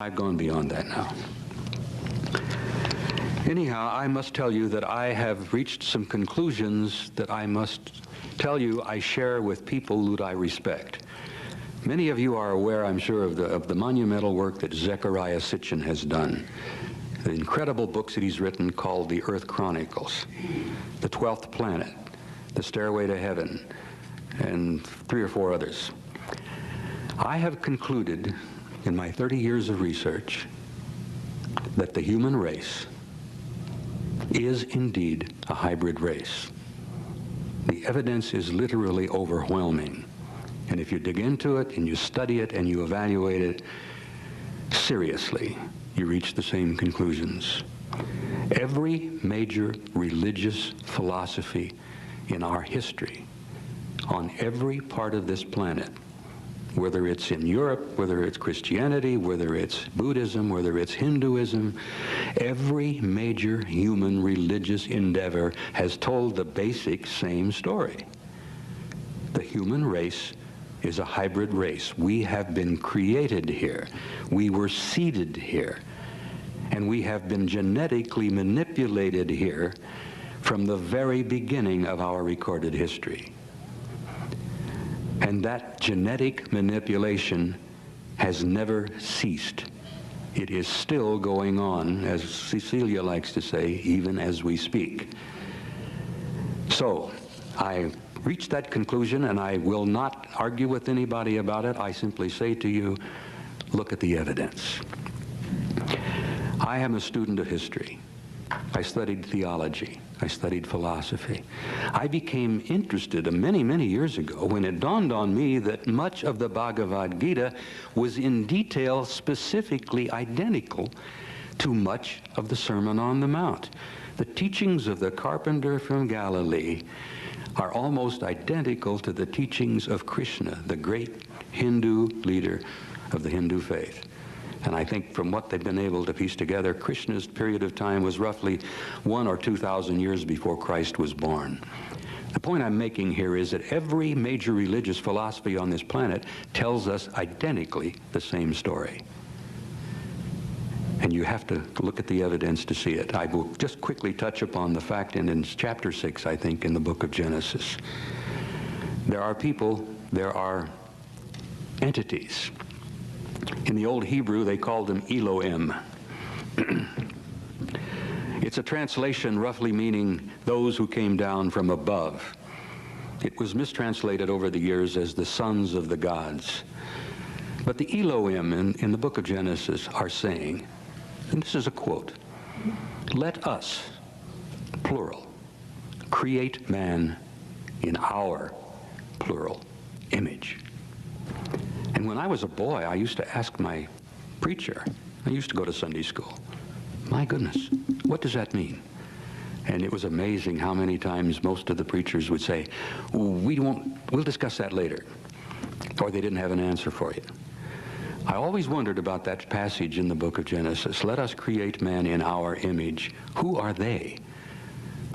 I've gone beyond that now. Anyhow, I must tell you that I have reached some conclusions that I must tell you I share with people who I respect. Many of you are aware, I'm sure, of the monumental work that Zecharia Sitchin has done. The incredible books that he's written called The Earth Chronicles, The 12th Planet, The Stairway to Heaven, and 3 or 4 others. I have concluded in my 30 years of research that the human race is indeed a hybrid race. The evidence is literally overwhelming. And if you dig into it and you study it and you evaluate it seriously, you reach the same conclusions. Every major religious philosophy in our history, on every part of this planet, whether it's in Europe, whether it's Christianity, whether it's Buddhism, whether it's Hinduism, every major human religious endeavor has told the basic same story. The human race is a hybrid race. We have been created here. We were seeded here. And we have been genetically manipulated here from the very beginning of our recorded history. And that genetic manipulation has never ceased. It is still going on, as Cecilia likes to say, even as we speak. So, I reached that conclusion, and I will not argue with anybody about it. I simply say to you, look at the evidence. I am a student of history. I studied theology. I studied philosophy. I became interested many, many years ago when it dawned on me that much of the Bhagavad Gita was in detail specifically identical to much of the Sermon on the Mount. The teachings of the carpenter from Galilee are almost identical to the teachings of Krishna, the great Hindu leader of the Hindu faith. And I think from what they've been able to piece together, Krishna's period of time was roughly 1,000 or 2,000 years before Christ was born. The point I'm making here is that every major religious philosophy on this planet tells us identically the same story. And you have to look at the evidence to see it. I will just quickly touch upon the fact, and in chapter 6, I think, in the book of Genesis, there are people, there are entities. In the old Hebrew, they called them Elohim. It's a translation roughly meaning those who came down from above. It was mistranslated over the years as the sons of the gods. But the Elohim in the book of Genesis are saying, and this is a quote, "Let us, plural, create man in our, plural, image." And when I was a boy, I used to ask my preacher, I used to go to Sunday school, my goodness, what does that mean? And it was amazing how many times most of the preachers would say, we'll discuss that later. Or they didn't have an answer for you. I always wondered about that passage in the book of Genesis. Let us create man in our image. Who are they?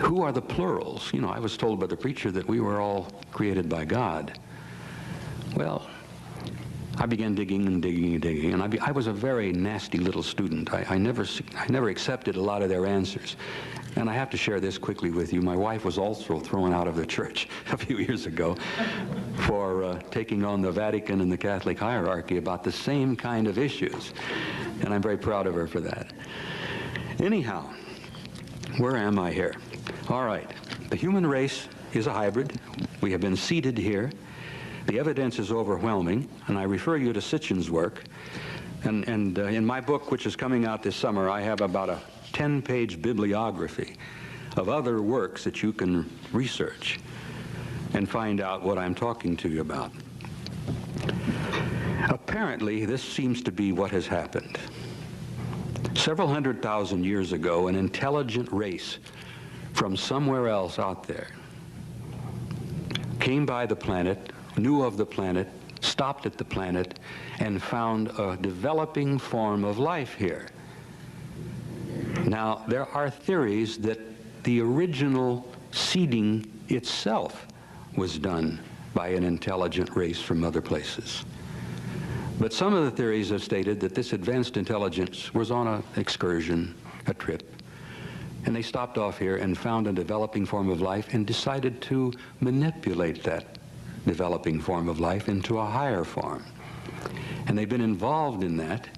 Who are the plurals? You know, I was told by the preacher that we were all created by God. Well, I began digging and digging and digging, and I was a very nasty little student. I never accepted a lot of their answers. And I have to share this quickly with you. My wife was also thrown out of the church a few years ago for taking on the Vatican and the Catholic hierarchy about the same kind of issues. And I'm very proud of her for that. Anyhow, where am I here? All right, the human race is a hybrid. We have been seeded here. The evidence is overwhelming, and I refer you to Sitchin's work. And in my book, which is coming out this summer, I have about a 10-page bibliography of other works that you can research and find out what I'm talking to you about. Apparently, this seems to be what has happened. Several 100,000 years ago, an intelligent race from somewhere else out there came by the planet, knew of the planet, stopped at the planet, and found a developing form of life here. Now, there are theories that the original seeding itself was done by an intelligent race from other places. But some of the theories have stated that this advanced intelligence was on an excursion, a trip, and they stopped off here and found a developing form of life and decided to manipulate that developing form of life into a higher form. And they've been involved in that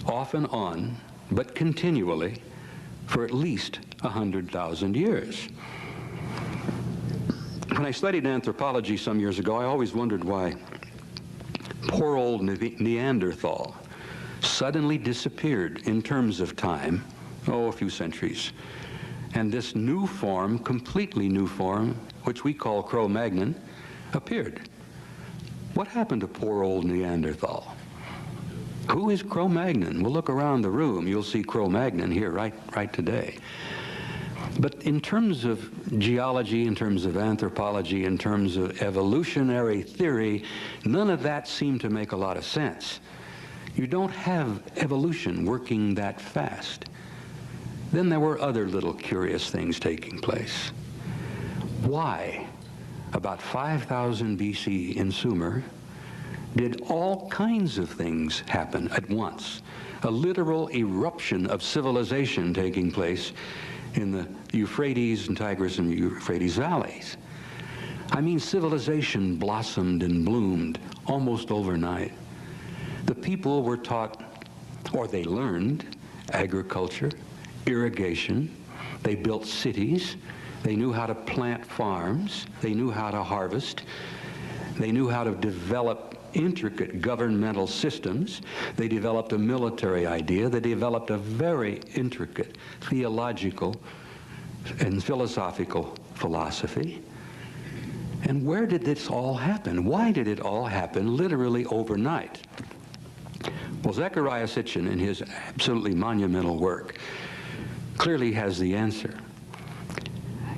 off and on, but continually, for at least 100,000 years. When I studied anthropology some years ago, I always wondered why poor old Neanderthal suddenly disappeared in terms of time, a few centuries. And this new form, completely new form, which we call Cro-Magnon, appeared. What happened to poor old Neanderthal? Who is Cro-Magnon? Well, look around the room. You'll see Cro-Magnon here right today. But in terms of geology, in terms of anthropology, in terms of evolutionary theory, none of that seemed to make a lot of sense. You don't have evolution working that fast. Then there were other little curious things taking place. Why, about 5,000 BC in Sumer, did all kinds of things happen at once? A literal eruption of civilization taking place in the Euphrates and Tigris and Euphrates valleys. I mean, civilization blossomed and bloomed almost overnight. The people were taught, or they learned, agriculture, irrigation. They built cities. They knew how to plant farms. They knew how to harvest. They knew how to develop intricate governmental systems. They developed a military idea. They developed a very intricate theological and philosophical philosophy. And where did this all happen? Why did it all happen literally overnight? Well, Zecharia Sitchin, in his absolutely monumental work, clearly has the answer.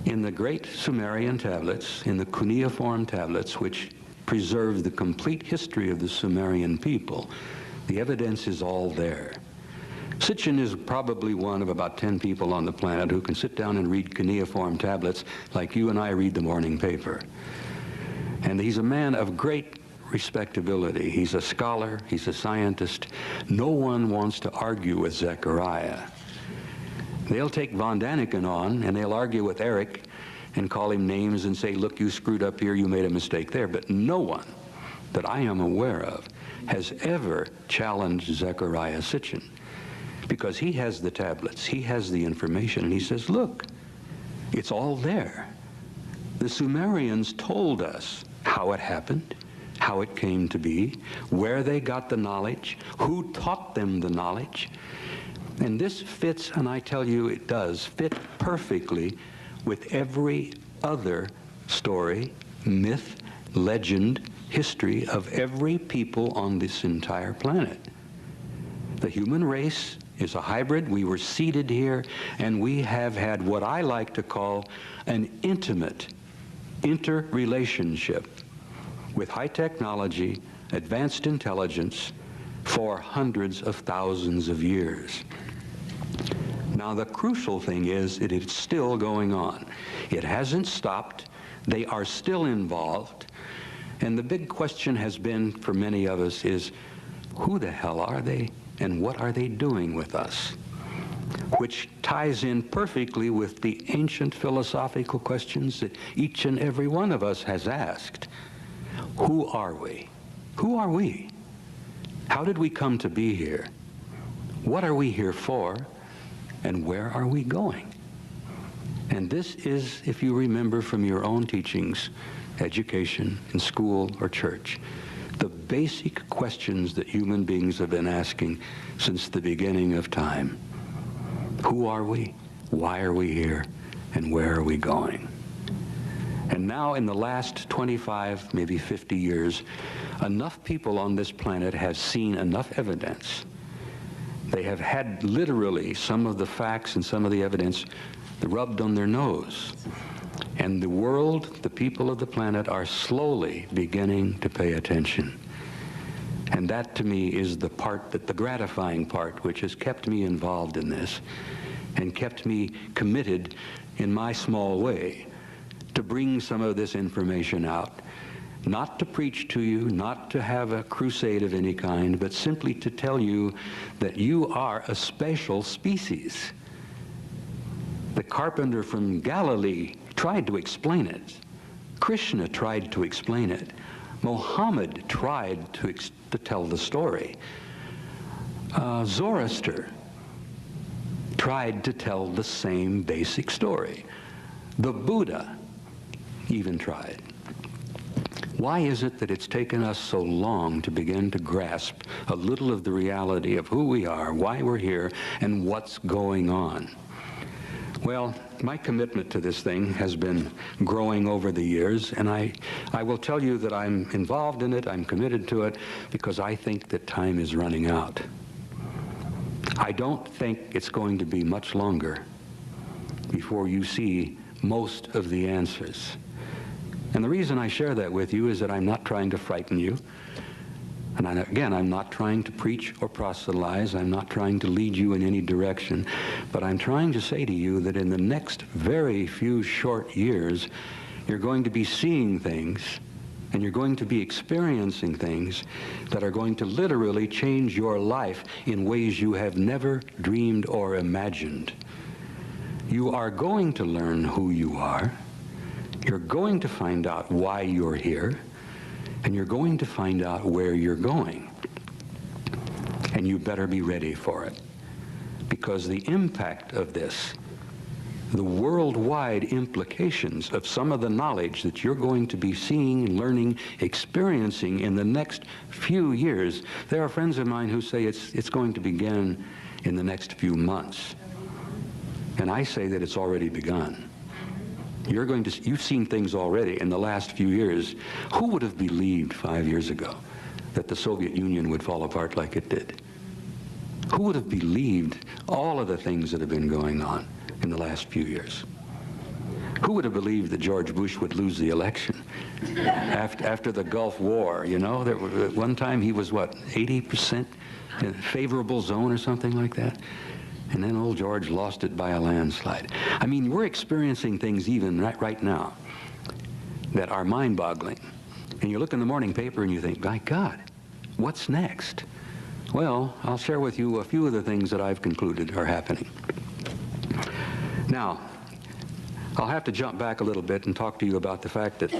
In the great Sumerian tablets, in the cuneiform tablets, which preserve the complete history of the Sumerian people, the evidence is all there. Sitchin is probably one of about 10 people on the planet who can sit down and read cuneiform tablets like you and I read the morning paper. And he's a man of great respectability. He's a scholar, he's a scientist. No one wants to argue with Zecharia. They'll take von Daniken on and they'll argue with Eric and call him names and say, look, you screwed up here, you made a mistake there. But no one that I am aware of has ever challenged Zecharia Sitchin, because he has the tablets, he has the information, and he says, look, it's all there. The Sumerians told us how it happened, how it came to be, where they got the knowledge, who taught them the knowledge. And this fits, and I tell you it does, fit perfectly with every other story, myth, legend, history of every people on this entire planet. The human race is a hybrid. We were seeded here, and we have had what I like to call an intimate interrelationship with high technology, advanced intelligence for hundreds of thousands of years. Now, the crucial thing is that it's still going on. It hasn't stopped. They are still involved. And the big question has been for many of us is, who the hell are they and what are they doing with us? Which ties in perfectly with the ancient philosophical questions that each and every one of us has asked. Who are we? Who are we? How did we come to be here? What are we here for? And where are we going? And this is, if you remember from your own teachings, education, in school or church, the basic questions that human beings have been asking since the beginning of time. Who are we? Why are we here? And where are we going? And now in the last 25, maybe 50 years, enough people on this planet have seen enough evidence. They have had literally some of the facts and some of the evidence rubbed on their nose. And the world, the people of the planet, are slowly beginning to pay attention. And that, to me, is the part, the gratifying part, which has kept me involved in this and kept me committed in my small way to bring some of this information out not to preach to you, not to have a crusade of any kind, but simply to tell you that you are a special species. The carpenter from Galilee tried to explain it. Krishna tried to explain it. Mohammed tried to tell the story. Zoroaster tried to tell the same basic story. The Buddha even tried. Why is it that it's taken us so long to begin to grasp a little of the reality of who we are, why we're here, and what's going on? Well, my commitment to this thing has been growing over the years, and I will tell you that I'm involved in it, I'm committed to it, because I think that time is running out. I don't think it's going to be much longer before you see most of the answers. And the reason I share that with you is that I'm not trying to frighten you. And again, I'm not trying to preach or proselytize. I'm not trying to lead you in any direction. But I'm trying to say to you that in the next very few short years, you're going to be seeing things and you're going to be experiencing things that are going to literally change your life in ways you have never dreamed or imagined. You are going to learn who you are. You're going to find out why you're here. And you're going to find out where you're going. And you better be ready for it. Because the impact of this, the worldwide implications of some of the knowledge that you're going to be seeing, learning, experiencing in the next few years, there are friends of mine who say it's going to begin in the next few months. And I say that it's already begun. You've seen things already in the last few years. Who would have believed 5 years ago that the Soviet Union would fall apart like it did? Who would have believed all of the things that have been going on in the last few years? Who would have believed that George Bush would lose the election after the Gulf War? You know, at one time he was, what, 80% in favorable zone or something like that? And then old George lost it by a landslide. I mean, we're experiencing things even right now that are mind-boggling. And you look in the morning paper and you think, my God, what's next? Well, I'll share with you a few of the things that I've concluded are happening. Now, I'll have to jump back a little bit and talk to you about the fact that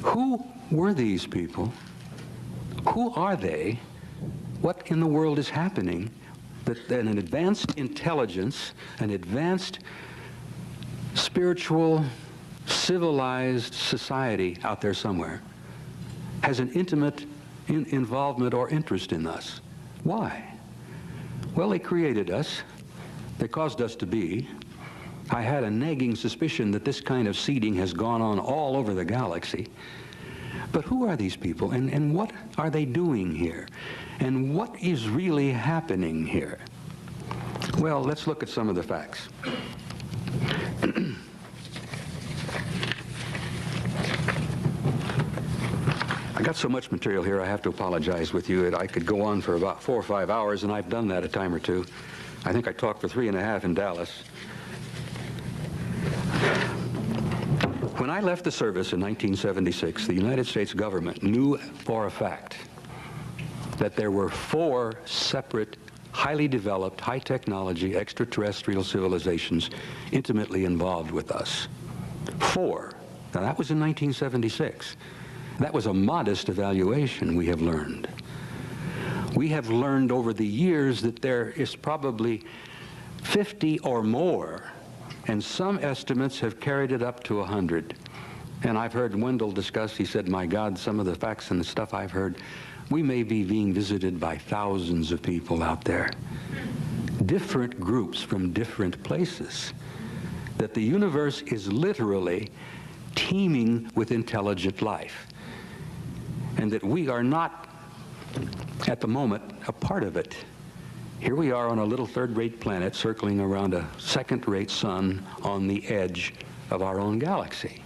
who were these people? Who are they? What in the world is happening that an advanced intelligence, an advanced spiritual, civilized society out there somewhere has an intimate involvement or interest in us? Why? Well, they created us. They caused us to be. I had a nagging suspicion that this kind of seeding has gone on all over the galaxy. But who are these people, and what are they doing here? And what is really happening here? Well, let's look at some of the facts. I got so much material here, I have to apologize with you. I could go on for about 4 or 5 hours, and I've done that a time or two. I think I talked for 3.5 in Dallas. When I left the service in 1976, the United States government knew for a fact that there were 4 separate, highly developed, high-technology extraterrestrial civilizations intimately involved with us. 4. Now, that was in 1976. That was a modest evaluation, we have learned. We have learned over the years that there is probably 50 or more, and some estimates have carried it up to 100. And I've heard Wendell discuss, he said, my God, some of the facts and the stuff I've heard, we may be being visited by thousands of people out there. Different groups from different places. That the universe is literally teeming with intelligent life. And that we are not, at the moment, a part of it. Here we are on a little third-rate planet circling around a second-rate sun on the edge of our own galaxy.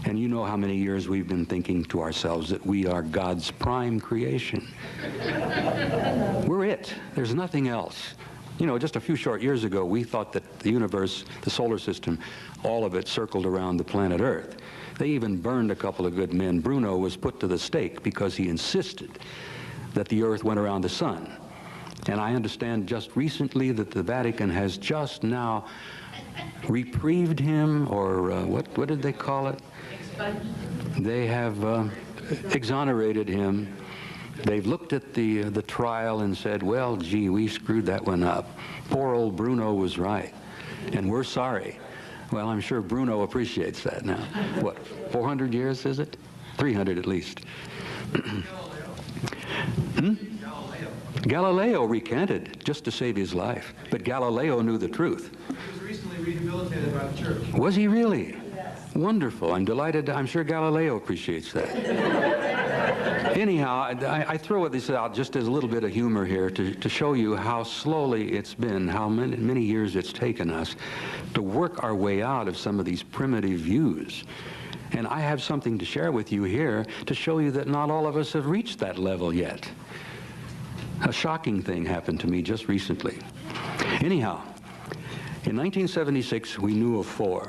And you know how many years we've been thinking to ourselves that we are God's prime creation. We're it. There's nothing else. You know, just a few short years ago, we thought that the universe, the solar system, all of it circled around the planet Earth. They even burned a couple of good men. Bruno was put to the stake because he insisted that the Earth went around the sun. And I understand just recently that the Vatican has just now reprieved him, or what did they call it? They have exonerated him. They've looked at the trial and said, well, gee, we screwed that one up. Poor old Bruno was right, and we're sorry. Well, I'm sure Bruno appreciates that now. What, 400 years, is it? 300 at least. Galileo recanted just to save his life, but Galileo knew the truth. He was recently rehabilitated by the church. Was he really? Yes. Wonderful. I'm delighted. I'm sure Galileo appreciates that. Anyhow, I throw this out just as a little bit of humor here to show you how slowly it's been, how many years it's taken us to work our way out of some of these primitive views. And I have something to share with you here to show you that not all of us have reached that level yet. A shocking thing happened to me just recently. Anyhow, in 1976, we knew of 4.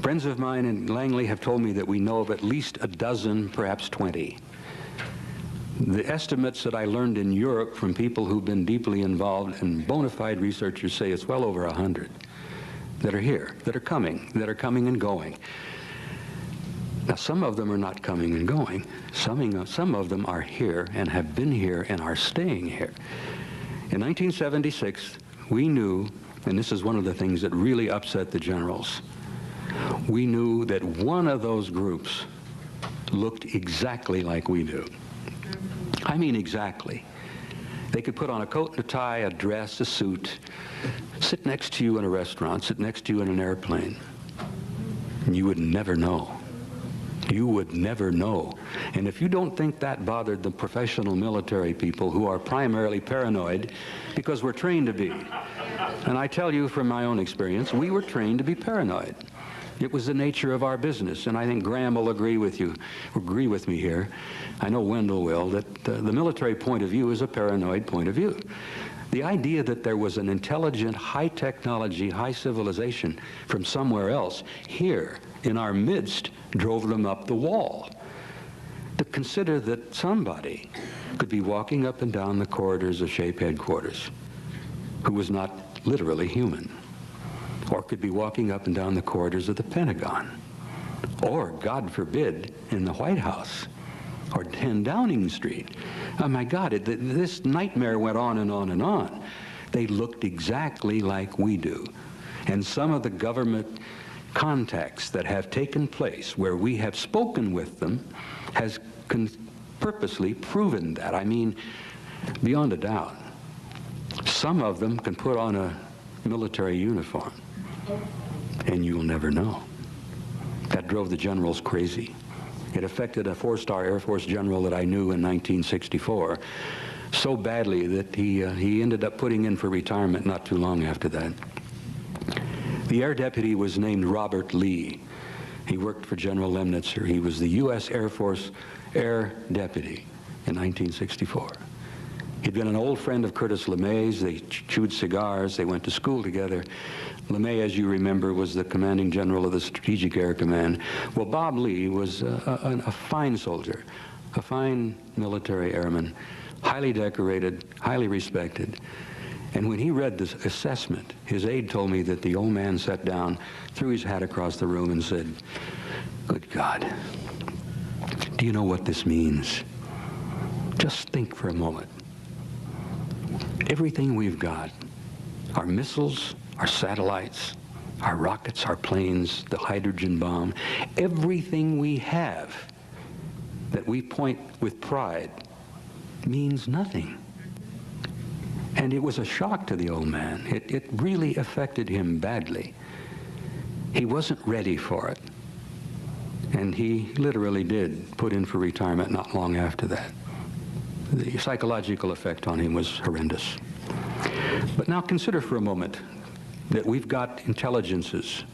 Friends of mine in Langley have told me that we know of at least a dozen, perhaps 20. The estimates that I learned in Europe from people who've been deeply involved and bona fide researchers say it's well over 100 that are here, that are coming and going. Now, some of them are not coming and going. Some of them are here and have been here and are staying here. In 1976, we knew, and this is one of the things that really upset the generals, we knew that one of those groups looked exactly like we do. I mean exactly. They could put on a coat and a tie, a dress, a suit, sit next to you in a restaurant, sit next to you in an airplane, and you would never know. You would never know. And if you don't think that bothered the professional military people who are primarily paranoid, because we're trained to be, and I tell you from my own experience, we were trained to be paranoid. It was the nature of our business, and I think Graham will agree with me here. I know Wendell will, that the military point of view is a paranoid point of view. The idea that there was an intelligent, high technology, high civilization from somewhere else here in our midst drove them up the wall. To consider that somebody could be walking up and down the corridors of SHAPE headquarters who was not literally human, or could be walking up and down the corridors of the Pentagon, or, God forbid, in the White House, or 10 Downing Street. Oh my God, this nightmare went on and on and on. They looked exactly like we do. And some of the government contacts that have taken place where we have spoken with them has purposely proven that. I mean, beyond a doubt. Some of them can put on a military uniform, and you'll never know. That drove the generals crazy. It affected a 4-star Air Force general that I knew in 1964 so badly that he ended up putting in for retirement not too long after that. The air deputy was named Robert Lee. He worked for General Lemnitzer. He was the U.S. Air Force air deputy in 1964. He'd been an old friend of Curtis LeMay's. They chewed cigars. They went to school together. LeMay, as you remember, was the commanding general of the Strategic Air Command. Well, Bob Lee was a fine soldier, a fine military airman, highly decorated, highly respected. And when he read this assessment, his aide told me that the old man sat down, threw his hat across the room and said, "Good God, do you know what this means? Just think for a moment. Everything we've got, our missiles, our satellites, our rockets, our planes, the hydrogen bomb, everything we have that we point with pride means nothing." And it was a shock to the old man. It really affected him badly. He wasn't ready for it. And he literally did put in for retirement not long after that. The psychological effect on him was horrendous. But now consider for a moment that we've got intelligences.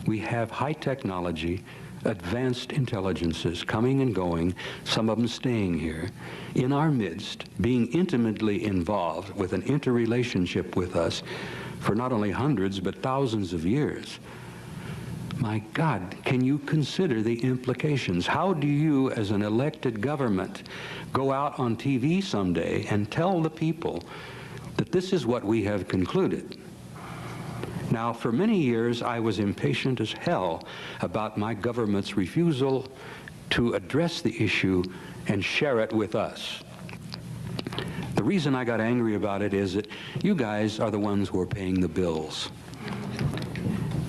We have high technology, advanced intelligences coming and going, some of them staying here, in our midst, being intimately involved with an interrelationship with us for not only hundreds but thousands of years. My God, can you consider the implications? How do you, as an elected government, go out on TV someday and tell the people that this is what we have concluded? Now, for many years, I was impatient as hell about my government's refusal to address the issue and share it with us. The reason I got angry about it is that you guys are the ones who are paying the bills.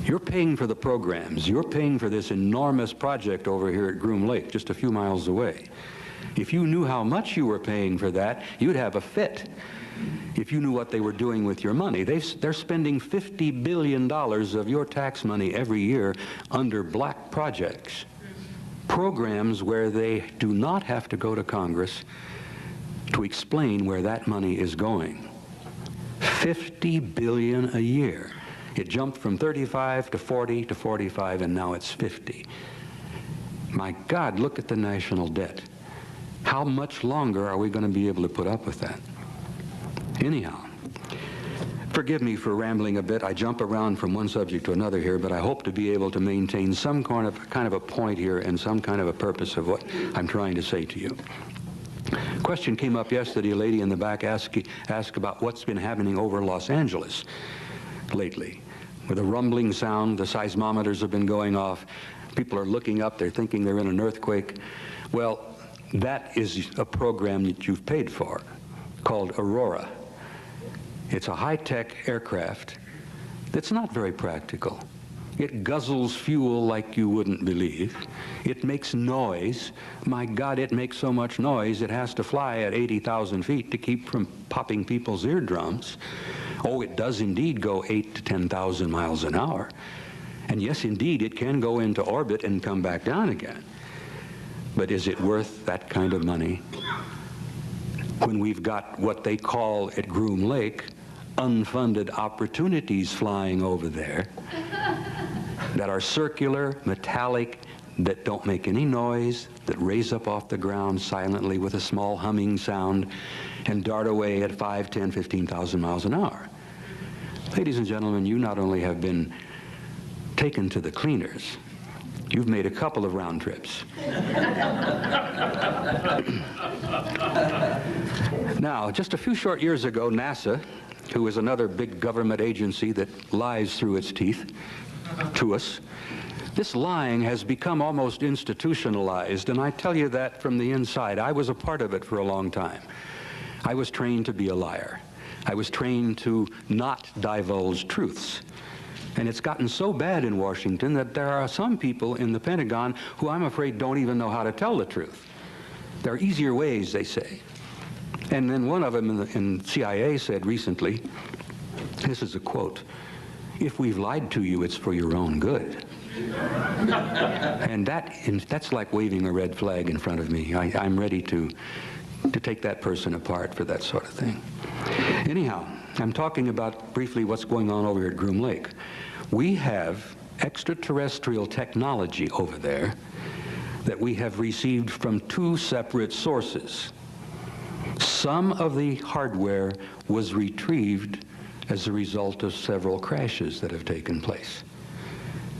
You're paying for the programs. You're paying for this enormous project over here at Groom Lake, just a few miles away. If you knew how much you were paying for that, you'd have a fit. If you knew what they were doing with your money. They're spending $50 billion of your tax money every year under black projects. Programs where they do not have to go to Congress to explain where that money is going. $50 billion a year. It jumped from 35 to 40 to 45, and now it's 50. My God, look at the national debt. How much longer are we going to be able to put up with that? Anyhow, forgive me for rambling a bit. I jump around from one subject to another here, but I hope to be able to maintain some kind of a point here and some kind of a purpose of what I'm trying to say to you. A question came up yesterday. A lady in the back asked about what's been happening over Los Angeles lately. With a rumbling sound, the seismometers have been going off. People are looking up. They're thinking they're in an earthquake. Well, that is a program that you've paid for called Aurora. It's a high-tech aircraft that's not very practical. It guzzles fuel like you wouldn't believe. It makes noise. My God, it makes so much noise it has to fly at 80,000 feet to keep from popping people's eardrums. Oh, it does indeed go 8,000 to 10,000 miles an hour. And yes, indeed, it can go into orbit and come back down again. But is it worth that kind of money when we've got what they call at Groom Lake unfunded opportunities flying over there that are circular, metallic, that don't make any noise, that raise up off the ground silently with a small humming sound and dart away at 5, 10, 15,000 miles an hour? Ladies and gentlemen, you not only have been taken to the cleaners, you've made a couple of round trips. Now, just a few short years ago, NASA, who is another big government agency that lies through its teeth to us, this lying has become almost institutionalized, and I tell you that from the inside. I was a part of it for a long time. I was trained to be a liar. I was trained to not divulge truths. And it's gotten so bad in Washington that there are some people in the Pentagon who I'm afraid don't even know how to tell the truth. There are easier ways, they say. And then one of them in CIA said recently, this is a quote, "If we've lied to you, it's for your own good." And that's like waving a red flag in front of me. I'm ready to take that person apart for that sort of thing. Anyhow, I'm talking about briefly what's going on over here at Groom Lake. We have extraterrestrial technology over there that we have received from two separate sources. Some of the hardware was retrieved as a result of several crashes that have taken place.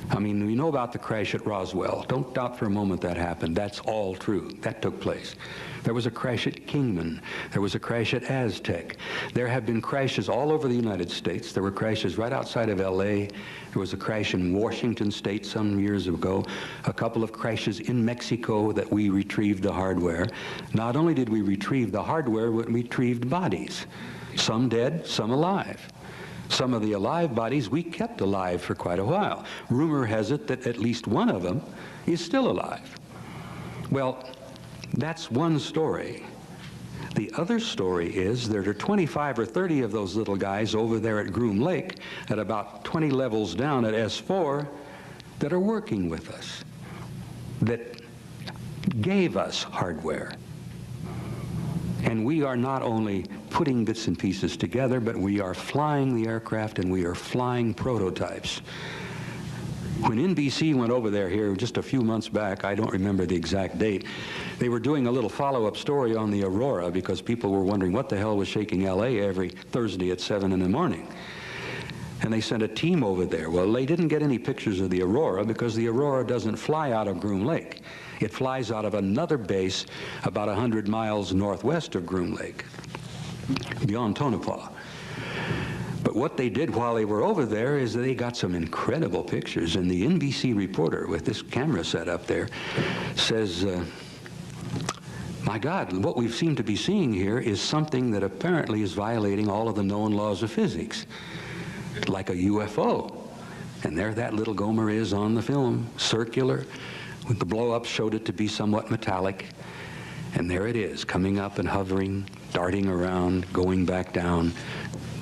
I mean, we know about the crash at Roswell. Don't doubt for a moment that happened. That's all true. That took place. There was a crash at Kingman. There was a crash at Aztec. There have been crashes all over the United States. There were crashes right outside of LA. There was a crash in Washington State some years ago. A couple of crashes in Mexico that we retrieved the hardware. Not only did we retrieve the hardware, we retrieved bodies. Some dead, some alive. Some of the alive bodies we kept alive for quite a while. Rumor has it that at least one of them is still alive. Well, that's one story. The other story is there are 25 or 30 of those little guys over there at Groom Lake at about 20 levels down at S4 that are working with us, that gave us hardware. And we are not only putting bits and pieces together, but we are flying the aircraft and we are flying prototypes. When NBC went over there here just a few months back, I don't remember the exact date, they were doing a little follow-up story on the aurora because people were wondering what the hell was shaking LA every Thursday at 7 in the morning. And they sent a team over there. Well, they didn't get any pictures of the aurora because the aurora doesn't fly out of Groom Lake. It flies out of another base about 100 miles northwest of Groom Lake, beyond Tonopah. But what they did while they were over there is they got some incredible pictures, and the NBC reporter with this camera set up there says, my God, what we seem to be seeing here is something that apparently is violating all of the known laws of physics, like a UFO. And there that little Gomer is on the film, circular. The blow-up showed it to be somewhat metallic. And there it is, coming up and hovering, darting around, going back down,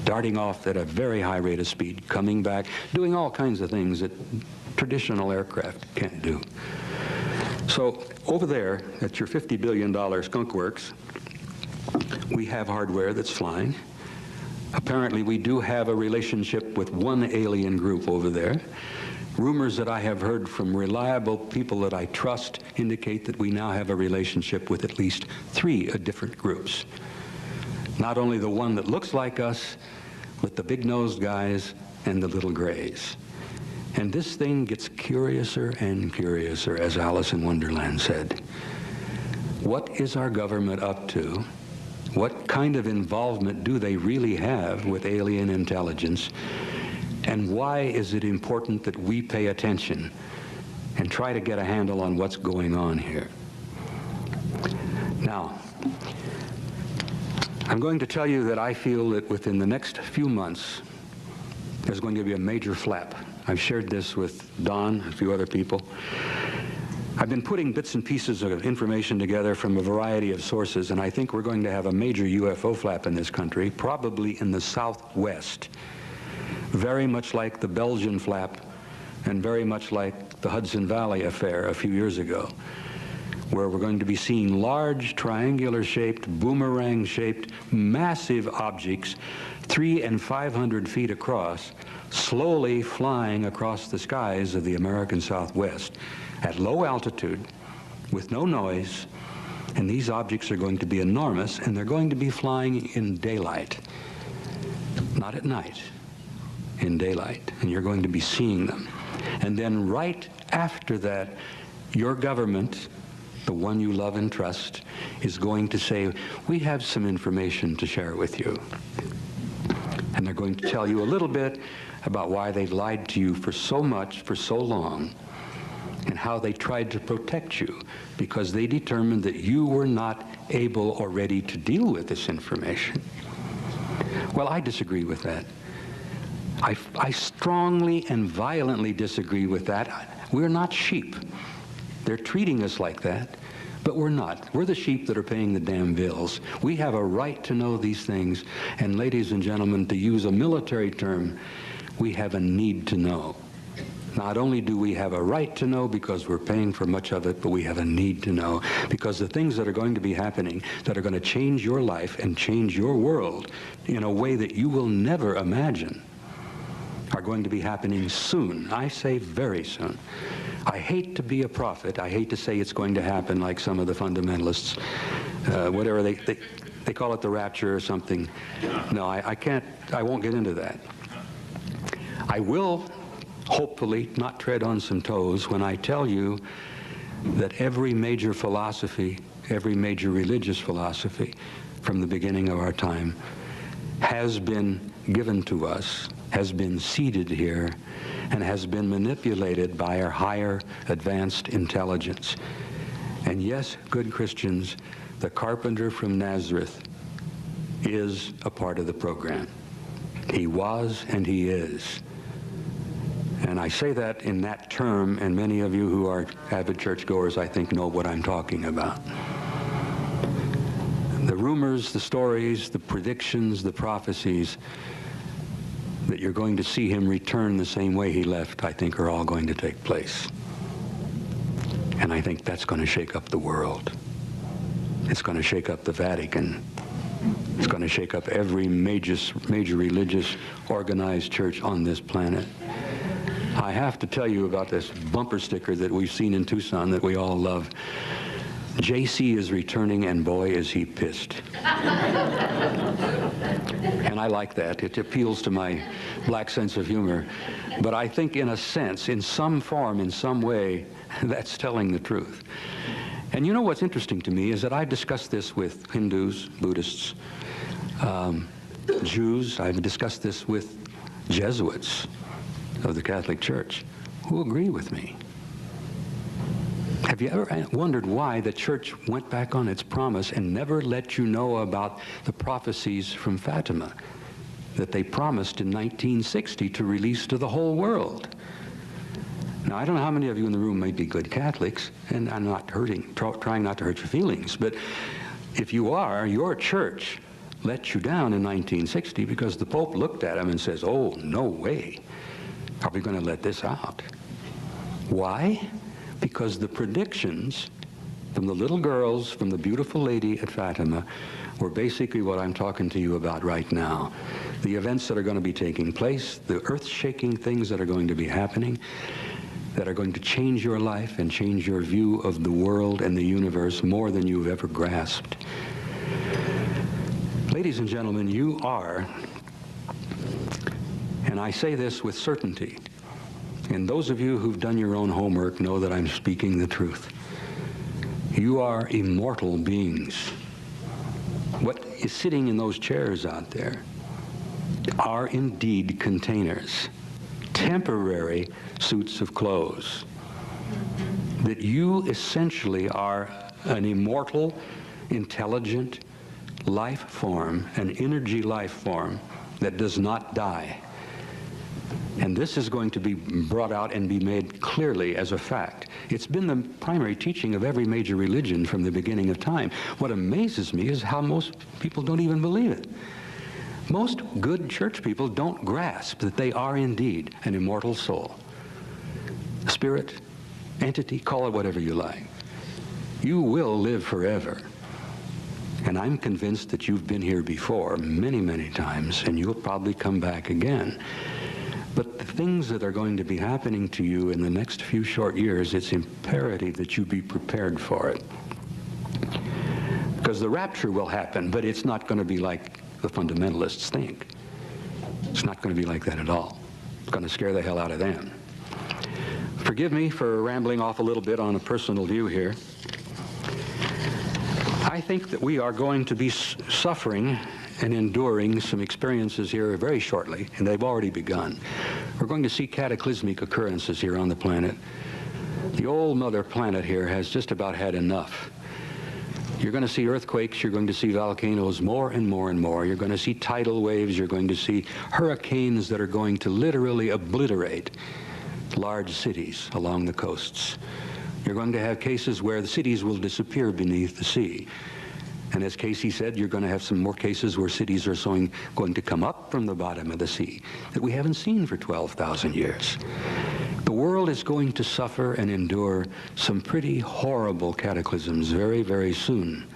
darting off at a very high rate of speed, coming back, doing all kinds of things that traditional aircraft can't do. So over there at your $50 billion skunk works, we have hardware that's flying. Apparently we do have a relationship with one alien group over there. Rumors that I have heard from reliable people that I trust indicate that we now have a relationship with at least 3 different groups. Not only the one that looks like us, but the big-nosed guys and the little grays. And this thing gets curiouser and curiouser, as Alice in Wonderland said. What is our government up to? What kind of involvement do they really have with alien intelligence? And why is it important that we pay attention and try to get a handle on what's going on here? Now, I'm going to tell you that I feel that within the next few months, there's going to be a major flap. I've shared this with Don, a few other people. I've been putting bits and pieces of information together from a variety of sources, and I think we're going to have a major UFO flap in this country, probably in the southwest. Very much like the Belgian flap and very much like the Hudson Valley affair a few years ago, where we're going to be seeing large triangular-shaped, boomerang-shaped, massive objects 300 and 500 feet across, slowly flying across the skies of the American Southwest at low altitude with no noise, and these objects are going to be enormous, and they're going to be flying in daylight, not at night, in daylight, and you're going to be seeing them. And then right after that, your government, the one you love and trust, is going to say, we have some information to share with you. And they're going to tell you a little bit about why they've lied to you for so much, for so long, and how they tried to protect you because they determined that you were not able or ready to deal with this information. Well, I disagree with that. I strongly and violently disagree with that. We're not sheep. They're treating us like that, but we're not. We're the sheep that are paying the damn bills. We have a right to know these things, and ladies and gentlemen, to use a military term, we have a need to know. Not only do we have a right to know because we're paying for much of it, but we have a need to know because the things that are going to be happening that are going to change your life and change your world in a way that you will never imagine are going to be happening soon. I say very soon. I hate to be a prophet. I hate to say it's going to happen like some of the fundamentalists, whatever they call it, the rapture or something. No, I can't, I won't get into that. I will hopefully not tread on some toes when I tell you that every major philosophy, every major religious philosophy from the beginning of our time has been given to us, has been seeded here, and has been manipulated by our higher advanced intelligence. And yes, good Christians, the carpenter from Nazareth is a part of the program. He was and he is. And I say that in that term, and many of you who are avid churchgoers, I think, know what I'm talking about. The rumors, the stories, the predictions, the prophecies that you're going to see him return the same way he left, I think are all going to take place. And I think that's going to shake up the world. It's going to shake up the Vatican. It's going to shake up every major religious organized church on this planet. I have to tell you about this bumper sticker that we've seen in Tucson that we all love. JC is returning, and boy, is he pissed. And I like that. It appeals to my black sense of humor. But I think in a sense, in some form, in some way, that's telling the truth. And you know what's interesting to me is that I've discussed this with Hindus, Buddhists, Jews. I've discussed this with Jesuits of the Catholic Church who agree with me. Have you ever wondered why the church went back on its promise and never let you know about the prophecies from Fatima that they promised in 1960 to release to the whole world? Now, I don't know how many of you in the room may be good Catholics, and I'm not trying not to hurt your feelings, but if you are, your church let you down in 1960 because the Pope looked at him and says, oh, no way are we going to let this out. Why? Because the predictions from the little girls, from the beautiful lady at Fatima, were basically what I'm talking to you about right now. The events that are going to be taking place, the earth-shaking things that are going to be happening, that are going to change your life and change your view of the world and the universe more than you've ever grasped. Ladies and gentlemen, you are, and I say this with certainty, and those of you who've done your own homework know that I'm speaking the truth. You are immortal beings. What is sitting in those chairs out there are indeed containers, temporary suits of clothes. That you essentially are an immortal, intelligent life form, an energy life form that does not die. And this is going to be brought out and be made clearly as a fact. It's been the primary teaching of every major religion from the beginning of time. What amazes me is how most people don't even believe it. Most good church people don't grasp that they are indeed an immortal soul. Spirit, entity, call it whatever you like. You will live forever. And I'm convinced that you've been here before many, many times, and you'll probably come back again. But the things that are going to be happening to you in the next few short years, it's imperative that you be prepared for it. Because the rapture will happen, but it's not going to be like the fundamentalists think. It's not going to be like that at all. It's going to scare the hell out of them. Forgive me for rambling off a little bit on a personal view here. I think that we are going to be suffering and enduring some experiences here very shortly, and they've already begun. We're going to see cataclysmic occurrences here on the planet. The old mother planet here has just about had enough. You're going to see earthquakes, you're going to see volcanoes more and more and more. You're going to see tidal waves, you're going to see hurricanes that are going to literally obliterate large cities along the coasts. You're going to have cases where the cities will disappear beneath the sea. And as Casey said, you're going to have some more cases where cities are going to come up from the bottom of the sea that we haven't seen for 12,000 years. The world is going to suffer and endure some pretty horrible cataclysms very, very soon.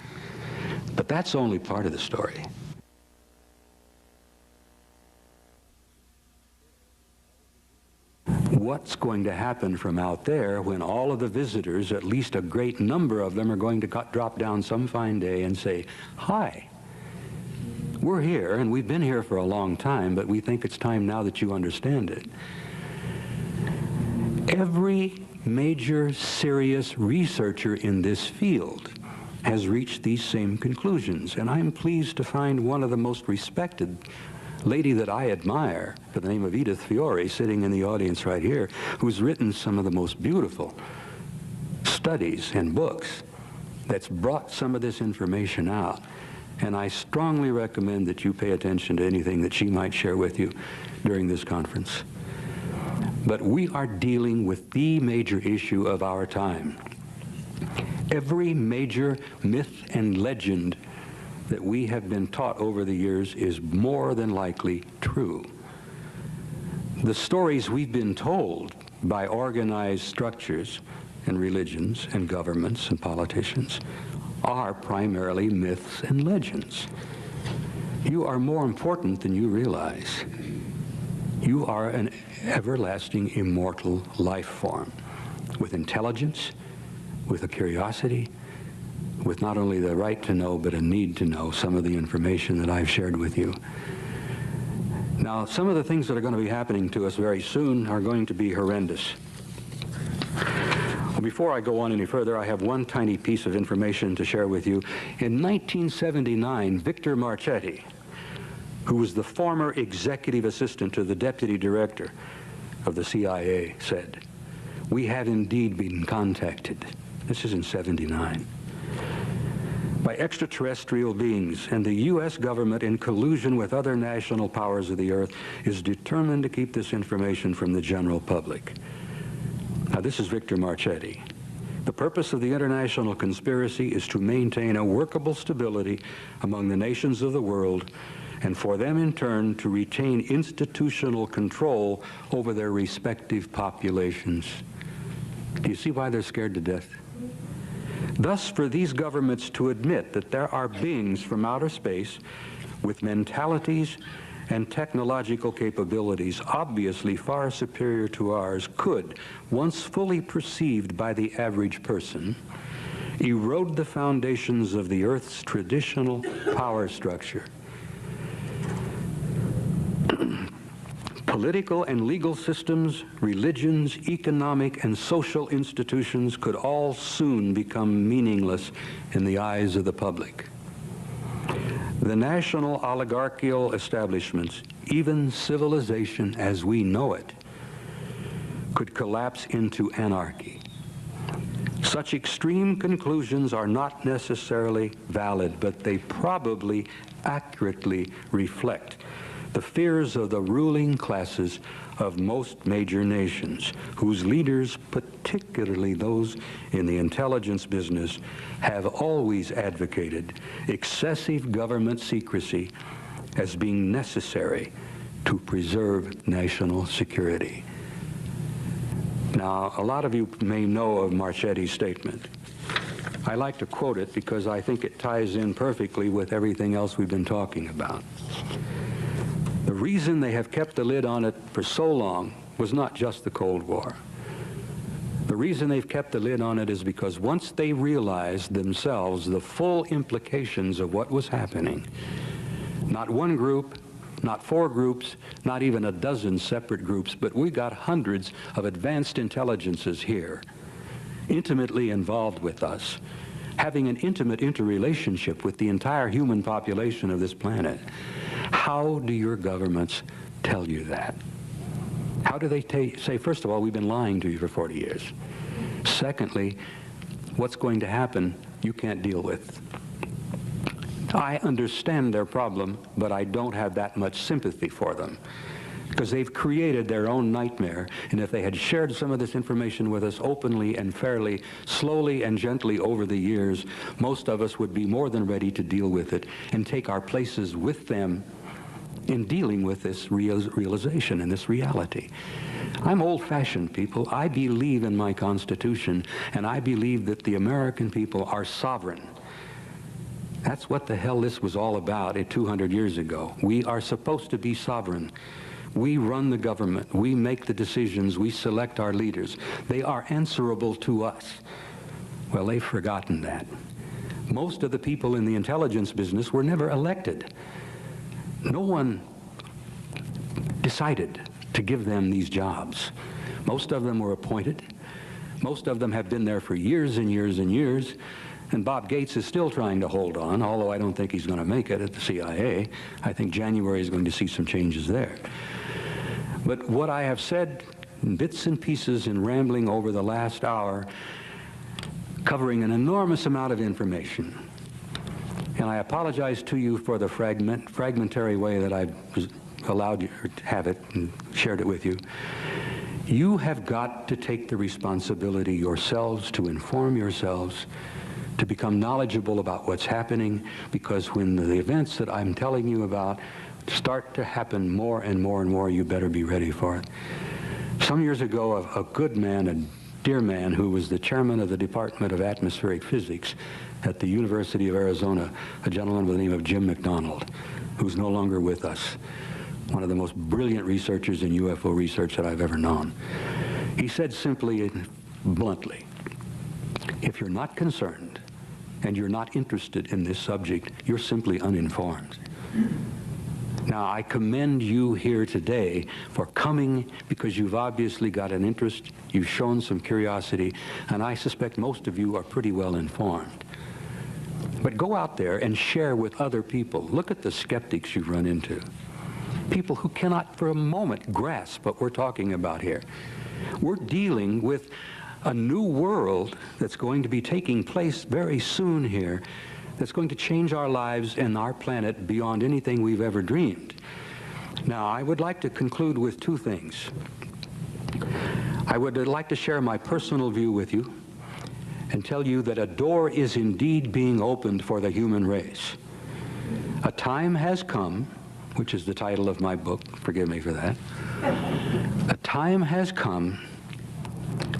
But that's only part of the story. What's going to happen from out there when all of the visitors, at least a great number of them, are going to drop down some fine day and say, hi, we're here and we've been here for a long time, but we think it's time now that you understand it. Every major serious researcher in this field has reached these same conclusions, and I'm pleased to find one of the most respected lady that I admire, by the name of Edith Fiore, sitting in the audience right here, who's written some of the most beautiful studies and books that's brought some of this information out. And I strongly recommend that you pay attention to anything that she might share with you during this conference. But we are dealing with the major issue of our time. Every major myth and legend that we have been taught over the years is more than likely true. The stories we've been told by organized structures and religions and governments and politicians are primarily myths and legends. You are more important than you realize. You are an everlasting, immortal life form with intelligence, with a curiosity, with not only the right to know, but a need to know some of the information that I've shared with you. Now, some of the things that are going to be happening to us very soon are going to be horrendous. Before I go on any further, I have one tiny piece of information to share with you. In 1979, Victor Marchetti, who was the former executive assistant to the deputy director of the CIA, said, "We have indeed been contacted." This is in '79. "By extraterrestrial beings, and the U.S. government, in collusion with other national powers of the earth, is determined to keep this information from the general public." Now, this is Victor Marchetti. "The purpose of the international conspiracy is to maintain a workable stability among the nations of the world, and for them in turn to retain institutional control over their respective populations." Do you see why they're scared to death? "Thus, for these governments to admit that there are beings from outer space with mentalities and technological capabilities obviously far superior to ours could, once fully perceived by the average person, erode the foundations of the Earth's traditional power structure. Political and legal systems, religions, economic and social institutions could all soon become meaningless in the eyes of the public. The national oligarchical establishments, even civilization as we know it, could collapse into anarchy. Such extreme conclusions are not necessarily valid, but they probably accurately reflect the fears of the ruling classes of most major nations, whose leaders, particularly those in the intelligence business, have always advocated excessive government secrecy as being necessary to preserve national security." Now, a lot of you may know of Marchetti's statement. I like to quote it because I think it ties in perfectly with everything else we've been talking about. "The reason they have kept the lid on it for so long was not just the Cold War. The reason they've kept the lid on it is because once they realized themselves the full implications of what was happening, not one group, not four groups, not even a dozen separate groups, but we got hundreds of advanced intelligences here, intimately involved with us, having an intimate interrelationship with the entire human population of this planet. How do your governments tell you that? How do they say, first of all, we've been lying to you for 40 years. Secondly, what's going to happen you can't deal with? I understand their problem, but I don't have that much sympathy for them, because they've created their own nightmare, and if they had shared some of this information with us openly and fairly, slowly and gently over the years, most of us would be more than ready to deal with it and take our places with them in dealing with this realization and this reality. I'm old-fashioned, people. I believe in my Constitution, and I believe that the American people are sovereign. That's what the hell this was all about 200 years ago. We are supposed to be sovereign. We run the government. We make the decisions. We select our leaders. They are answerable to us. Well, they've forgotten that. Most of the people in the intelligence business were never elected. No one decided to give them these jobs. Most of them were appointed. Most of them have been there for years and years and years. And Bob Gates is still trying to hold on, although I don't think he's going to make it at the CIA. I think January is going to see some changes there. But what I have said in bits and pieces in rambling over the last hour, covering an enormous amount of information, and I apologize to you for the fragmentary way that I've allowed you to have it and shared it with you. You have got to take the responsibility yourselves to inform yourselves, to become knowledgeable about what's happening, because when the events that I'm telling you about start to happen more and more and more, you better be ready for it. Some years ago, a good man, a dear man, who was the chairman of the Department of Atmospheric Physics at the University of Arizona, a gentleman by the name of Jim McDonald, who's no longer with us, one of the most brilliant researchers in UFO research that I've ever known. He said simply and bluntly, if you're not concerned and you're not interested in this subject, you're simply uninformed. Now, I commend you here today for coming because you've obviously got an interest, you've shown some curiosity, and I suspect most of you are pretty well informed. But go out there and share with other people. Look at the skeptics you've run into. People who cannot for a moment grasp what we're talking about here. We're dealing with a new world that's going to be taking place very soon here, that's going to change our lives and our planet beyond anything we've ever dreamed. Now, I would like to conclude with two things. I would like to share my personal view with you and tell you that a door is indeed being opened for the human race. A time has come, which is the title of my book, forgive me for that. A time has come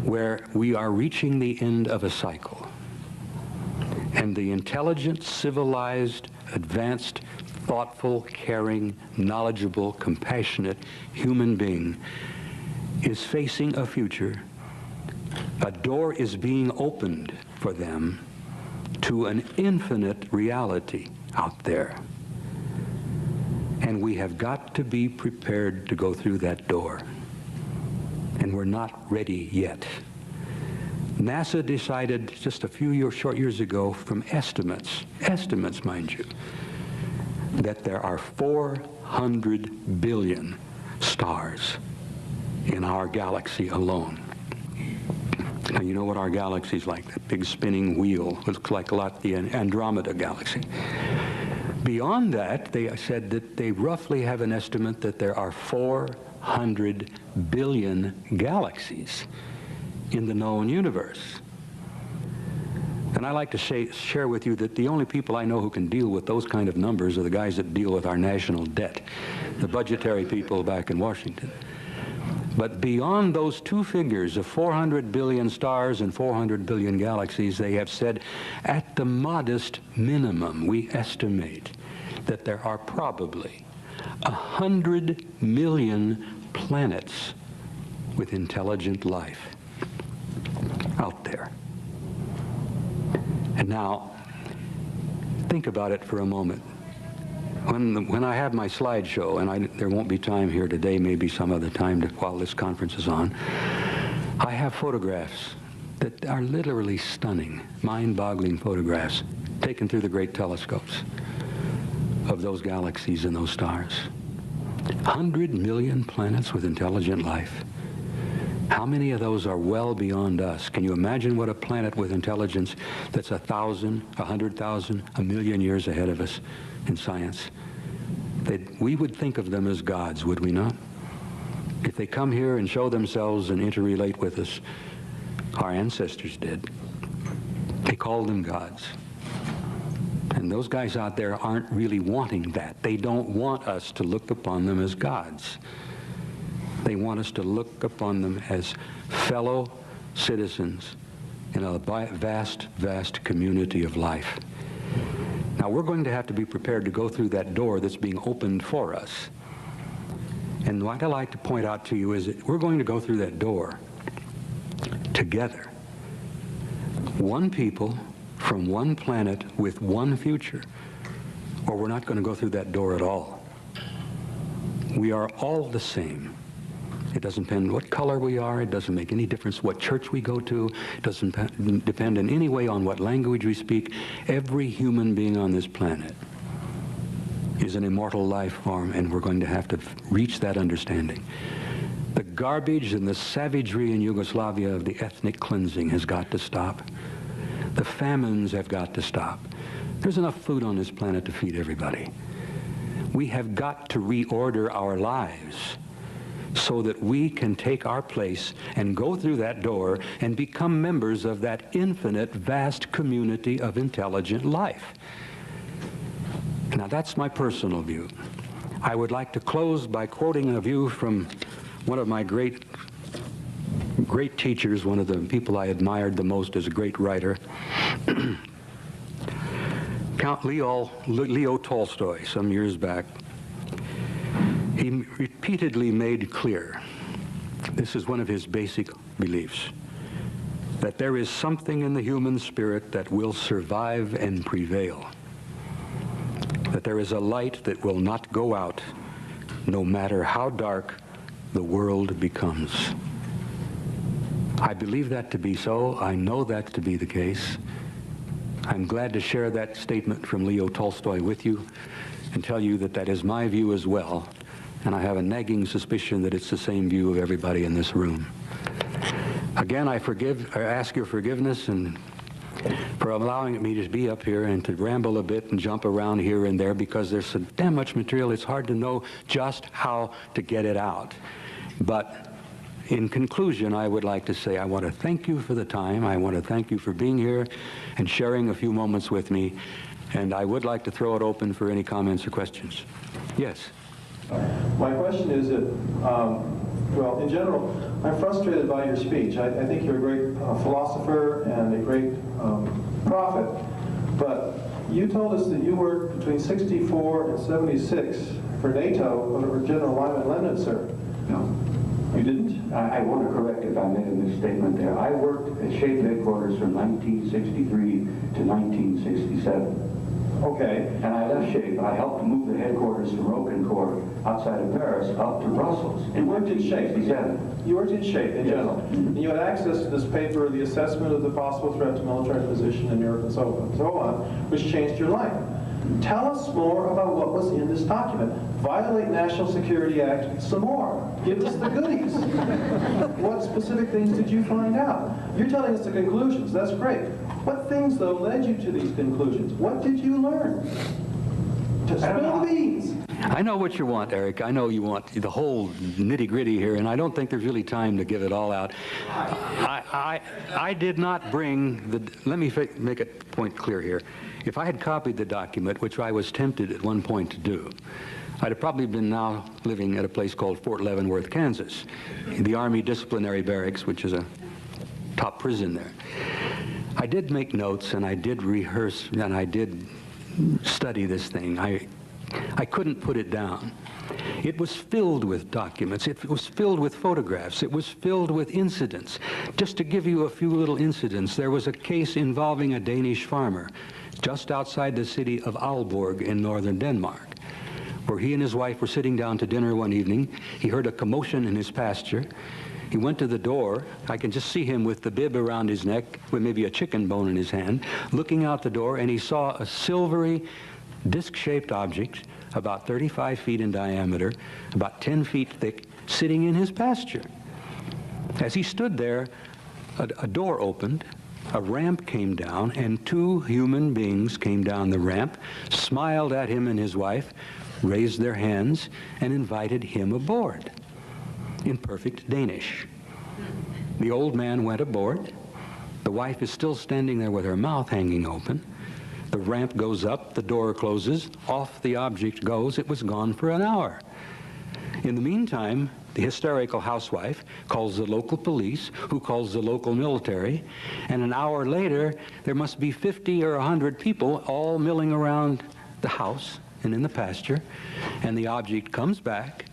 where we are reaching the end of a cycle. And the intelligent, civilized, advanced, thoughtful, caring, knowledgeable, compassionate human being is facing a future. A door is being opened for them to an infinite reality out there. And we have got to be prepared to go through that door. And we're not ready yet. NASA decided just a few short years ago from estimates mind you, that there are 400 billion stars in our galaxy alone. Now, you know what our galaxy's like, that big spinning wheel. Looks like a lot the Andromeda galaxy. Beyond that, they said that they roughly have an estimate that there are 400 billion galaxies in the known universe. And I like to share with you that the only people I know who can deal with those kind of numbers are the guys that deal with our national debt, the budgetary people back in Washington. But beyond those two figures of 400 billion stars and 400 billion galaxies, they have said at the modest minimum, we estimate that there are probably 100 million planets with intelligent life out there. And now, think about it for a moment. When I have my slideshow, and there won't be time here today, maybe some other time while this conference is on, I have photographs that are literally stunning, mind-boggling photographs taken through the great telescopes of those galaxies and those stars. 100 million planets with intelligent life. How many of those are well beyond us? Can you imagine what a planet with intelligence that's 1,000, 100,000, 1,000,000 years ahead of us in science? We would think of them as gods, would we not? If they come here and show themselves and interrelate with us, our ancestors did. They called them gods. And those guys out there aren't really wanting that. They don't want us to look upon them as gods. They want us to look upon them as fellow citizens in a vast, vast community of life. Now, we're going to have to be prepared to go through that door that's being opened for us. And what I'd like to point out to you is that we're going to go through that door together. One people from one planet with one future, or we're not going to go through that door at all. We are all the same. It doesn't depend what color we are. It doesn't make any difference what church we go to. It doesn't depend in any way on what language we speak. Every human being on this planet is an immortal life form, and we're going to have to reach that understanding. The garbage and the savagery in Yugoslavia of the ethnic cleansing has got to stop. The famines have got to stop. There's enough food on this planet to feed everybody. We have got to reorder our lives so that we can take our place and go through that door and become members of that infinite, vast community of intelligent life. Now, that's my personal view. I would like to close by quoting a view from one of my great teachers, one of the people I admired the most as a great writer, Count Leo Tolstoy, some years back. He repeatedly made clear, this is one of his basic beliefs, that there is something in the human spirit that will survive and prevail, that there is a light that will not go out no matter how dark the world becomes. I believe that to be so. I know that to be the case. I'm glad to share that statement from Leo Tolstoy with you and tell you that that is my view as well, and I have a nagging suspicion that it's the same view of everybody in this room. Again, I ask your forgiveness and for allowing me to be up here and to ramble a bit and jump around here and there, because there's so damn much material, it's hard to know just how to get it out. But in conclusion, I would like to say I want to thank you for the time. I want to thank you for being here and sharing a few moments with me. And I would like to throw it open for any comments or questions. Yes? My question is that, well, in general, I'm frustrated by your speech. I think you're a great philosopher and a great prophet, but you told us that you worked between 64 and 76 for NATO under General Lyman Lenin, sir. No. You didn't? I want to correct if I made a misstatement there. I worked at SHAPE headquarters from 1963 to 1967. Okay. And I left SHAPE. I helped move the headquarters from Rocancourt outside of Paris up to Brussels. You worked in SHAPE? You worked in SHAPE in general. And you had access to this paper, The Assessment of the Possible Threat to Military Position in Europe and so on, which changed your life. Tell us more about what was in this document. Violate National Security Act some more. Give us the goodies. What specific things did you find out? You're telling us the conclusions. That's great. What things, though, led you to these conclusions? What did you learn? To spill the beans. I know what you want, Eric. I know you want the whole nitty-gritty here, and I don't think there's really time to give it all out. I did not bring the... Let me make a point clear here. If I had copied the document, which I was tempted at one point to do, I'd have probably been now living at a place called Fort Leavenworth, Kansas, the Army Disciplinary Barracks, which is a top prison there. I did make notes, and I did rehearse, and I did study this thing. I couldn't put it down. It was filled with documents. It was filled with photographs. It was filled with incidents. Just to give you a few little incidents, there was a case involving a Danish farmer just outside the city of Aalborg in northern Denmark, where he and his wife were sitting down to dinner one evening. He heard a commotion in his pasture. He went to the door. I can just see him with the bib around his neck, with maybe a chicken bone in his hand, looking out the door, and he saw a silvery, disc-shaped object about 35 feet in diameter, about 10 feet thick, sitting in his pasture. As he stood there, a door opened, a ramp came down, and two human beings came down the ramp, smiled at him and his wife, raised their hands, and invited him aboard in perfect Danish. The old man went aboard. The wife is still standing there with her mouth hanging open. The ramp goes up, the door closes, off the object goes. It was gone for an hour. In the meantime, the hysterical housewife calls the local police, who calls the local military, and an hour later, there must be 50 or 100 people all milling around the house and in the pasture, and the object comes back,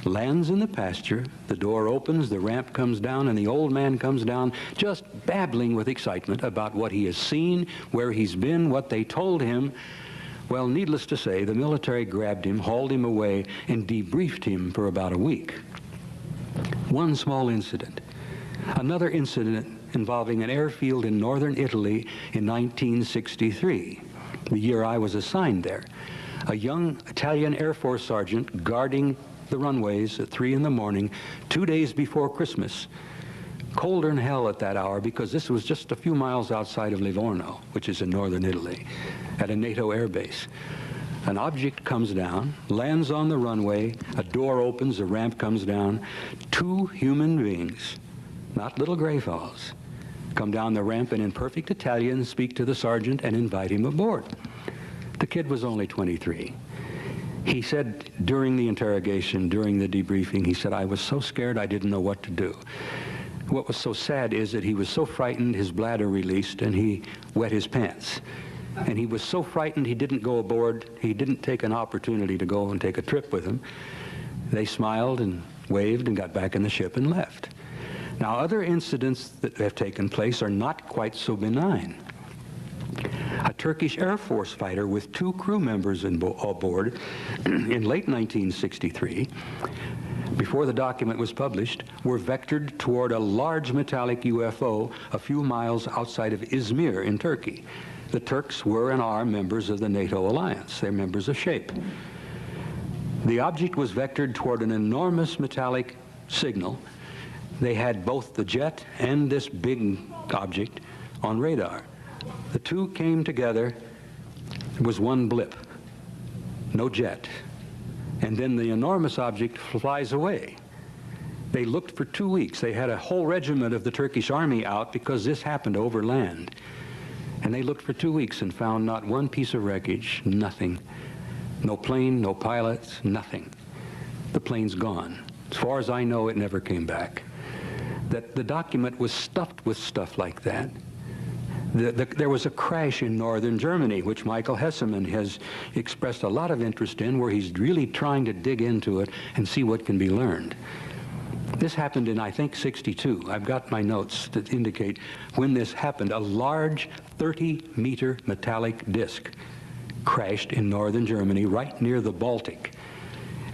lands in the pasture, the door opens, the ramp comes down, and the old man comes down just babbling with excitement about what he has seen, where he's been, what they told him. Well, needless to say, the military grabbed him, hauled him away, and debriefed him for about a week. One small incident. Another incident involving an airfield in northern Italy in 1963, the year I was assigned there. A young Italian Air Force sergeant guarding the runways at 3 in the morning, 2 days before Christmas. Colder than hell at that hour, because this was just a few miles outside of Livorno, which is in northern Italy, at a NATO air base. An object comes down, lands on the runway, a door opens, a ramp comes down. Two human beings, not little gray fellows, come down the ramp and in perfect Italian speak to the sergeant and invite him aboard. The kid was only 23. He said during the interrogation, during the debriefing, he said, I was so scared I didn't know what to do. What was so sad is that he was so frightened, his bladder released, and he wet his pants. And he was so frightened he didn't go aboard. He didn't take an opportunity to go and take a trip with him. They smiled and waved and got back in the ship and left. Now, other incidents that have taken place are not quite so benign. A Turkish Air Force fighter with 2 crew members aboard in late 1963, before the document was published, were vectored toward a large metallic UFO a few miles outside of Izmir in Turkey. The Turks were and are members of the NATO alliance. They're members of SHAPE. The object was vectored toward an enormous metallic signal. They had both the jet and this big object on radar. The two came together. It was one blip, no jet. And then the enormous object flies away. They looked for 2 weeks. They had a whole regiment of the Turkish army out because this happened over land. And they looked for 2 weeks and found not one piece of wreckage, nothing. No plane, no pilots, nothing. The plane's gone. As far as I know, it never came back. That the document was stuffed with stuff like that. There was a crash in northern Germany, which Michael Hesseman has expressed a lot of interest in, where he's really trying to dig into it and see what can be learned. This happened in, I think, '62. I've got my notes that indicate when this happened. A large 30-meter metallic disc crashed in northern Germany right near the Baltic.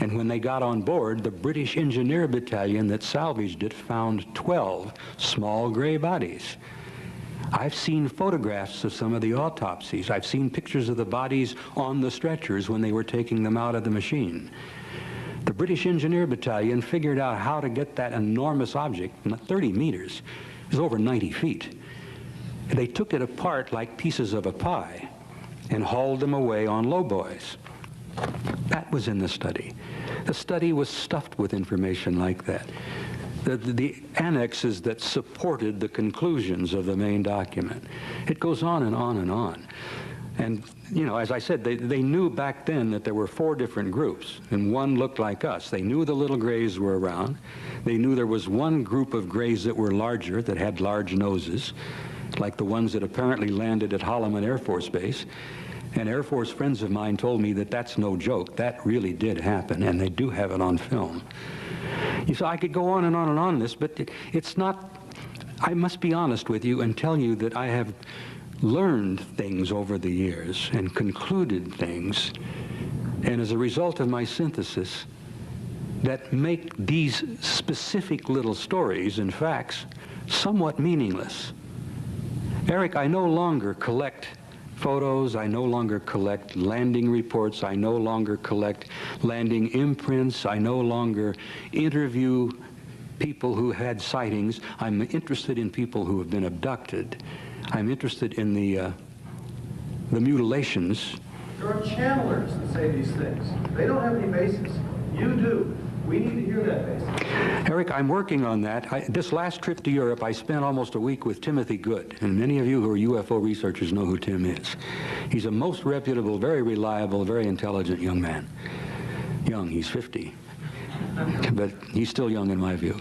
And when they got on board, the British engineer battalion that salvaged it found 12 small gray bodies. I've seen photographs of some of the autopsies. I've seen pictures of the bodies on the stretchers when they were taking them out of the machine. The British Engineer Battalion figured out how to get that enormous object, 30 meters, is over 90 feet. They took it apart like pieces of a pie and hauled them away on lowboys. That was in the study. The study was stuffed with information like that. The annexes that supported the conclusions of the main document. It goes on and on and on. And, you know, as I said, they knew back then that there were 4 different groups, and one looked like us. They knew the little grays were around. They knew there was one group of grays that were larger, that had large noses, like the ones that apparently landed at Holloman Air Force Base. And Air Force friends of mine told me that that's no joke. That really did happen, and they do have it on film. So I could go on and on and on this, but it's not, I must be honest with you and tell you that I have learned things over the years and concluded things, and as a result of my synthesis, that make these specific little stories and facts somewhat meaningless. Eric, I no longer collect photos, I no longer collect landing reports, I no longer collect landing imprints, I no longer interview people who had sightings. I'm interested in people who have been abducted. I'm interested in the mutilations. There are channelers that say these things. They don't have any basis. You do. We need to hear that basis. Eric, I'm working on that. This last trip to Europe, I spent almost a week with Timothy Good, and many of you who are UFO researchers know who Tim is. He's a most reputable, very reliable, very intelligent young man. Young, he's 50, but he's still young in my view.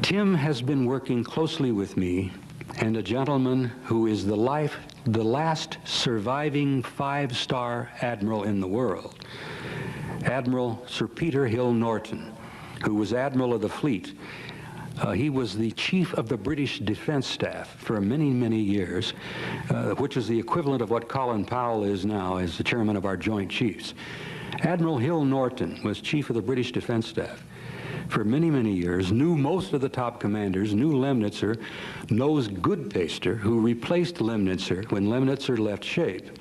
Tim has been working closely with me and a gentleman who is the last surviving 5-star admiral in the world, Admiral Sir Peter Hill Norton, who was Admiral of the Fleet. He was the chief of the British Defense Staff for many, many years, which is the equivalent of what Colin Powell is now as the chairman of our Joint Chiefs. Admiral Hill Norton was chief of the British Defense Staff for many, many years, knew most of the top commanders, knew Lemnitzer, knows Goodpaster, who replaced Lemnitzer when Lemnitzer left SHAPE.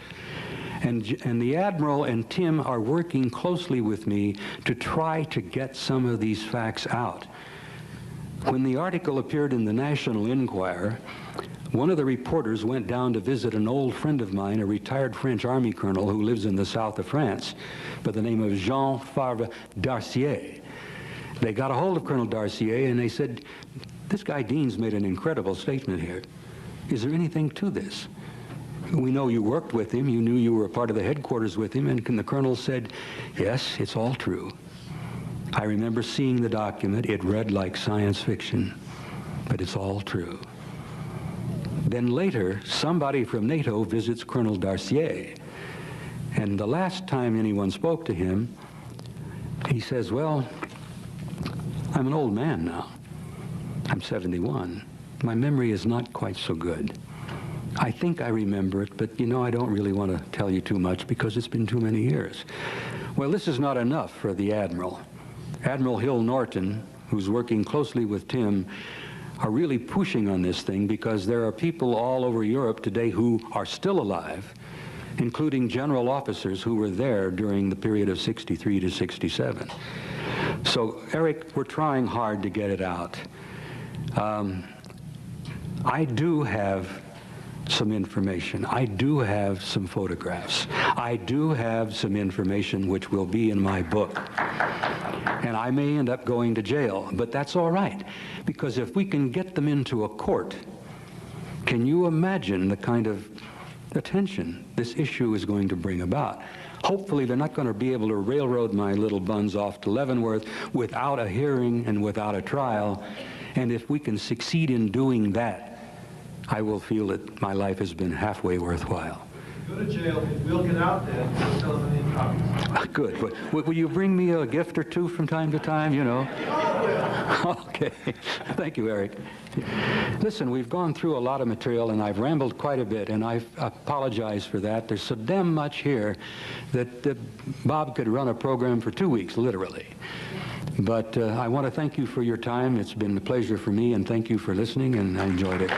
And the Admiral and Tim are working closely with me to try to get some of these facts out. When the article appeared in the National Enquirer, one of the reporters went down to visit an old friend of mine, a retired French Army colonel who lives in the south of France by the name of Jean Favre Darcier. They got a hold of Colonel Darcier and they said, this guy Dean's made an incredible statement here. Is there anything to this? We know you worked with him, you knew you were a part of the headquarters with him, and the colonel said, yes, it's all true. I remember seeing the document. It read like science fiction, but it's all true. Then later, somebody from NATO visits Colonel Darcier, and the last time anyone spoke to him, He says, well, I'm an old man now. I'm 71. My memory is not quite so good. I think I remember it, but I don't really want to tell you too much because it's been too many years. Well, this is not enough for the Admiral. Admiral Hill Norton, who's working closely with Tim, are really pushing on this thing because there are people all over Europe today who are still alive, including general officers who were there during the period of 63 to 67. So, Eric, we're trying hard to get it out. I do have some information. I do have some photographs. I do have some information which will be in my book. And I may end up going to jail, but that's all right, because if we can get them into a court, can you imagine the kind of attention this issue is going to bring about? Hopefully they're not going to be able to railroad my little buns off to Leavenworth without a hearing and without a trial. And if we can succeed in doing that, I will feel that my life has been halfway worthwhile. Go to jail, we'll get out there, and we'll tell them any copies. Good. But will you bring me a gift or two from time to time, Okay. Thank you, Eric. Listen, we've gone through a lot of material, and I've rambled quite a bit, and I apologize for that. There's so damn much here that Bob could run a program for 2 weeks, literally. But I want to thank you for your time. It's been a pleasure for me, and thank you for listening, and I enjoyed it.